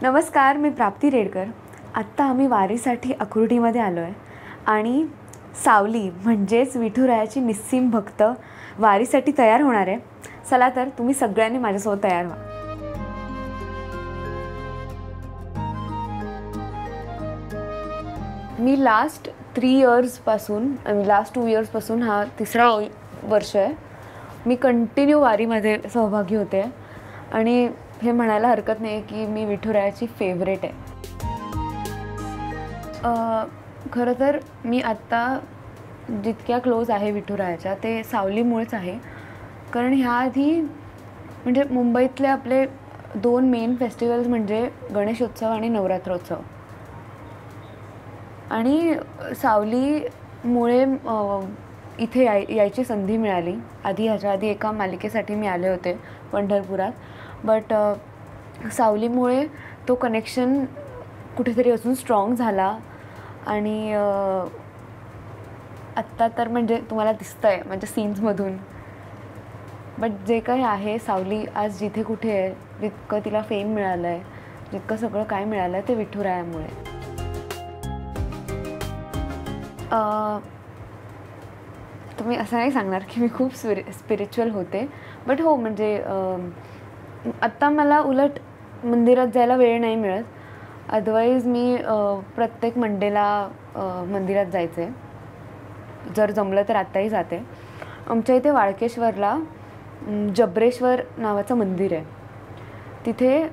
नमस्कार, मी प्राप्ती रेडकर. आत्ता आम्ही वारीसाठी अकुर्डीमध्ये आलो आहे आणि सावली म्हणजेच विठुरायाची निस्सीम भक्त वारीसाठी तयार होणार आहे. चला तर तुम्ही सगळ्यांनी माझ्यासोबत तयार व्हा. मी लास्ट 2 इयर्सपासून हा तिसरा वर्ष आहे. मी कंटिन्यू वारीमध्ये सहभागी होते आणि हे म्हणायला हरकत नाही की मी विठुरायाची फेवरेट आहे. खरं तर मी आत्ता जितक्या क्लोज आहे विठुरायाच्या ते सावलीमुळेच आहे. कारण ह्याआधी म्हणजे मुंबईतले आपले 2 मेन फेस्टिवल्स म्हणजे गणेशोत्सव आणि नवरात्रोत्सव. आणि सावलीमुळे इथे यायची संधी मिळाली. ह्याच्या आधी एका मालिकेसाठी मी आले होते पंढरपुरात. बट सावलीमुळे तो कनेक्शन कुठेतरी अजून स्ट्रॉंग झाला. आणि आत्ता तर म्हणजे तुम्हाला दिसतं आहे म्हणजे सीन्समधून. बट जे काही आहे सावली आज जिथे कुठे आहे, जितकं तिला फेम मिळालं आहे, जितकं सगळं काय मिळालं आहे ते विठुरायामुळे. तुम्ही असं नाही सांगणार की मी खूप स्पिरिच्युअल होते. बट हो म्हणजे आत्ता मला उलट मंदिरात जायला वेळ नाही मिळत. अदरवाईज मी प्रत्येक मंडेला मंदिरात जायचे. जर जमलं तर आत्ताही जाते. आमच्या इथे वाळकेश्वरला जबरेश्वर नावाचं मंदिर आहे. तिथे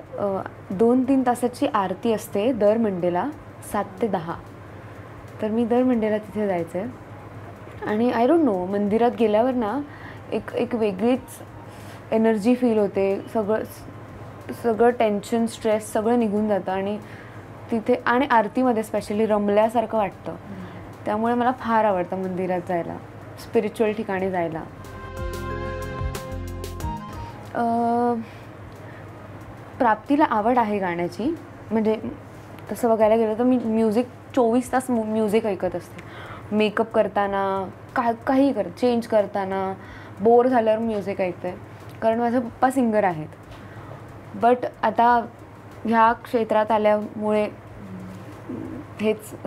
2-3 तासाची आरती असते दर मंडेला 7 ते 10. तर मी दर मंडेला तिथे जायचे. आणि आय डोंट नो, मंदिरात गेल्यावर ना एक वेगळीच एनर्जी फील होते. सगळं टेन्शन, स्ट्रेस सगळं निघून जातं आणि तिथे आणि आरतीमध्ये स्पेशली रमल्यासारखं वाटतं. त्यामुळे मला फार आवडतं मंदिरात जायला, स्पिरिच्युअल ठिकाणी जायला. प्राप्तीला आवड आहे गाण्याची. म्हणजे तसं बघायला गेलं तर मी म्युझिक 24 तास म्युझिक ऐकत असते. मेकअप करताना, काही चेंज करताना, बोर झाल्यावर म्युझिक ऐकते. कारण माझे पप्पा सिंगर आहेत. बट आता ह्या क्षेत्रात आल्यामुळे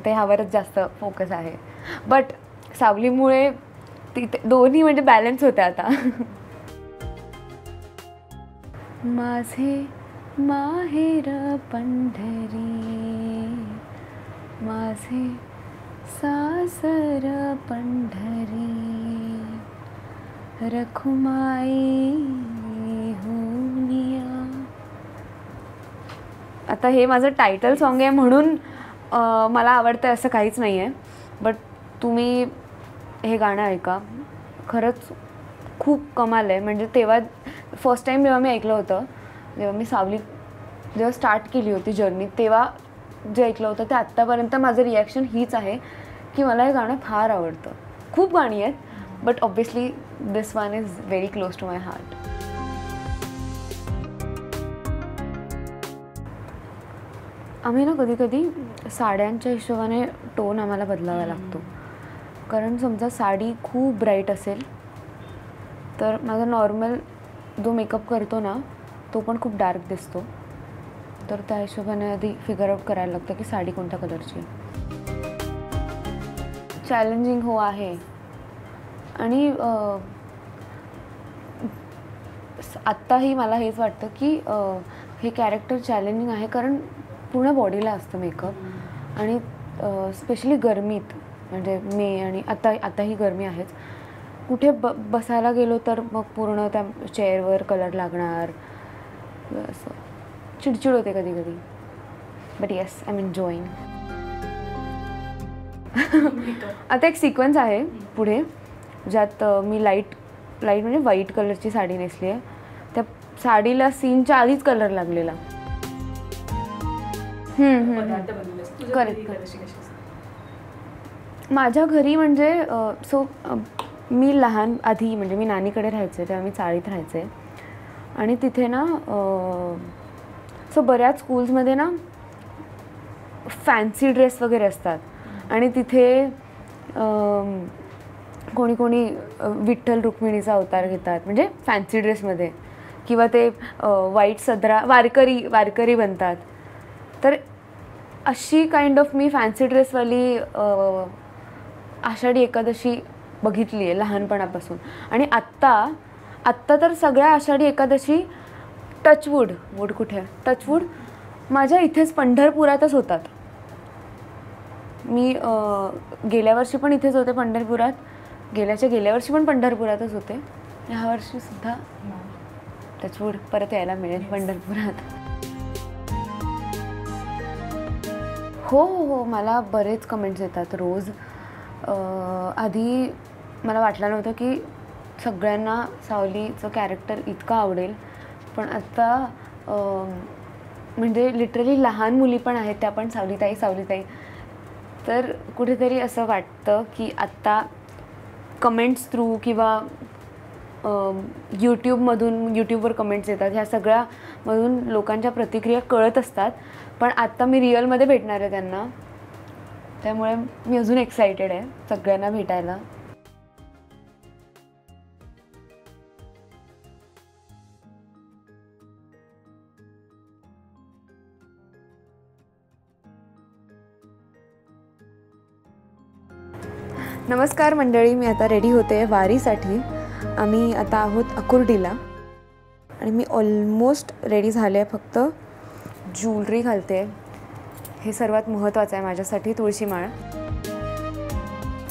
ह्यावरच जास्त फोकस आहे. बट सावलीमुळे तिथे दोन्ही म्हणजे बॅलन्स होते आता. माझे माहेर पंढरी, माझे सासर पंढरी, रखुमाई होनिया. आता हे माझं टायटल सॉन्ग आहे म्हणून मला आवडतं असं काहीच नाही आहे. बट तुम्ही हे गाणं ऐका, खरंच खूप कमाल आहे. म्हणजे तेव्हा फर्स्ट टाईम जेव्हा मी ऐकलं होतं, जेव्हा मी सावली स्टार्ट केली होती जर्नी, तेव्हा जे ऐकलं होतं ते आत्तापर्यंत माझं रिॲक्शन हीच आहे की मला हे गाणं फार आवडतं. खूप गाणी आहेत but obviously this one is very close to my heart. आम्ही ना कधी साड्यांच्या हिशोबाने टोन आम्हाला बदलावा लागतो. कारण समजा साडी खूप ब्राईट असेल तर माझा नॉर्मल जो मेकअप करतो ना तो पण खूप डार्क दिसतो. तर त्या हिशोबाने आधी फिगर आउट करायला लागतं की साडी कोणत्या कलरची. चॅलेंजिंग हो आहे. आणि आत्ताही मला हेच वाटतं की हे कॅरेक्टर चॅलेंजिंग आहे कारण पूर्ण बॉडीला असतं मेकअप. आणि स्पेशली गरमीत म्हणजे मे आणि आताही गरमी आहेच. कुठे बसायला गेलो तर मग पूर्ण त्या चेअरवर कलर लागणार, असं चिडचिड होते कधी. But yes, I am enjoying. आता एक सिक्वेन्स आहे पुढे ज्यात मी लाईट म्हणजे व्हाईट कलरची साडी नेसली आहे. त्या साडीला सीनच्या आधीच कलर लागलेला. करेक्ट. माझ्या घरी म्हणजे मी लहान आधी म्हणजे मी नानीकडे राहायचे तेव्हा मी चाळीत राहायचे. आणि तिथे ना बऱ्याच स्कूल्समध्ये ना फॅन्सी ड्रेस वगैरे असतात. आणि तिथे कोणी विठ्ठल रुक्मिणीचा अवतार घेतात म्हणजे फॅन्सी ड्रेसमध्ये. किंवा ते वाईट सदरा वारकरी बनतात. तर अशी काइंड ऑफ मी फॅन्सी ड्रेसवाली आषाढी एकादशी बघितली आहे लहानपणापासून. आणि आत्ता तर सगळ्या आषाढी एकादशी टचवूड कुठे टचवूड माझ्या इथेच पंढरपुरातच होतात. मी गेल्या वर्षी पण इथेच होते पंढरपुरात, गेल्या वर्षी पण पंढरपुरातच होते. ह्या वर्षीसुद्धा टचवूड परत यायला मिळेल पंढरपुरात. हो, मला बरेच कमेंट्स येतात रोज. आधी मला वाटलं नव्हतं की सगळ्यांना सावलीचं कॅरेक्टर इतकं आवडेल, पण आत्ता म्हणजे लिटरली लहान मुली पण आहेत त्या पण सावलीताई. तर कुठेतरी असं वाटतं की आत्ता कमेंट्स थ्रू किंवा यूट्यूबवर कमेंट्स येतात, ह्या सगळ्यामधून लोकांच्या प्रतिक्रिया कळत असतात. पण आत्ता मी रिअलमध्ये भेटणार आहे त्यांना, त्यामुळे मी अजून एक्सायटेड आहे सगळ्यांना भेटायला. नमस्कार मंडळी, मी आता रेडी होते वारीसाठी. आम्ही आता आहोत अकुर्डीला आणि मी ऑलमोस्ट रेडी झाले आहे. फक्त ज्वेलरी घालते, हे सर्वात महत्त्वाचं आहे माझ्यासाठी. तुळशी माळ,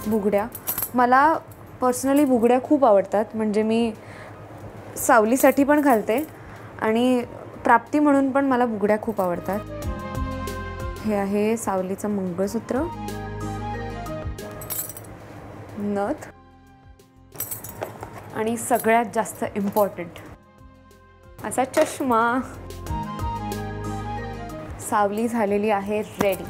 बुगड्या. मला पर्सनली बुगड्या खूप आवडतात, म्हणजे मी सावलीसाठी पण घालते आणि प्राप्ती म्हणून पण मला बुगड्या खूप आवडतात. हे आहे सावलीचं मंगळसूत्र, नथ आणि सगळ्यात जास्त इम्पॉर्टंट असा चष्मा. सावली झालेली आहे रेडी.